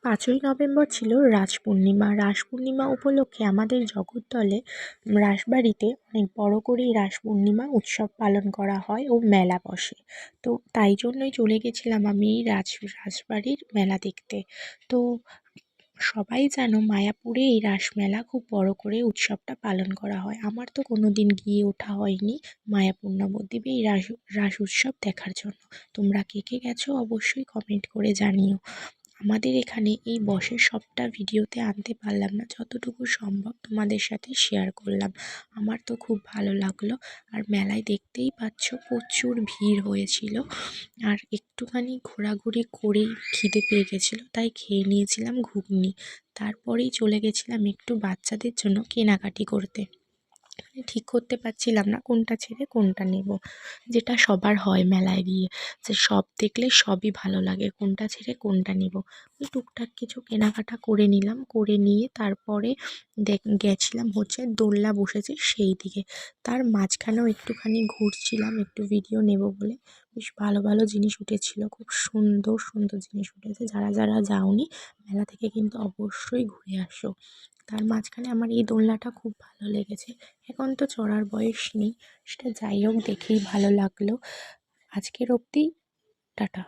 ৫ই নভেম্বর ছিল রাস পূর্ণিমা। রাস পূর্ণিমা উপলক্ষে আমাদের জগদ্দলে রাসবাড়িতে অনেক বড় করেই রাস পূর্ণিমা উৎসব পালন করা হয় ও মেলা বসে। তো তাই জন্যই চলে গেছিলাম আমি এই রাসবাড়ির মেলা দেখতে। তো সবাই জানো মায়াপুরে এই রাসমেলা খুব বড় করে উৎসবটা পালন করা হয়। আমার তো কোনোদিন গিয়ে ওঠা হয়নি মায়াপুর নবদ্বীপে এই রাস উৎসব দেখার জন্য। তোমরা কে কে গেছো অবশ্যই কমেন্ট করে জানিও। আমাদের এখানে এই বসের সবটা ভিডিওতে আনতে পারলাম না, যতটুকু সম্ভব তোমাদের সাথে শেয়ার করলাম। আমার তো খুব ভালো লাগলো। আর মেলায় দেখতেই পাচ্ছ প্রচুর ভিড় হয়েছিল। আর একটুখানি ঘোরাঘুরি করেই খিদে পেয়ে গেছিলো, তাই খেয়ে নিয়েছিলাম ঘুগনি। তারপরেই চলে গেছিলাম একটু বাচ্চাদের জন্য কেনাকাটি করতে। ঠিক করতে পারছিলাম না কোনটা ছেড়ে কোনটা নেব, যেটা সবার হয় মেলায় গিয়ে, যে সব দেখলে সবই ভালো লাগে, কোনটা ছেড়ে কোনটা নেব। ওই টুকটাক কিছু কেনাকাটা করে নিলাম, করে নিয়ে তারপরে গেছিলাম হচ্ছে দোলনা বসেছে সেই দিকে। তার মাঝখানেও একটুখানি ঘুরছিলাম একটু ভিডিও নেব বলে। বেশ ভালো ভালো জিনিস উঠেছিল, খুব সুন্দর সুন্দর জিনিস উঠেছে। যারা যারা যাওনি মেলা থেকে কিন্তু অবশ্যই ঘুরে আসো। তার মাঝখানে আমার এই দোলনাটা খুব ভালো লেগেছে। এখন তো চড়ার বয়স নেই, সেটা যাই হোক দেখেই ভালো লাগলো। আজকের অবধি টাটা।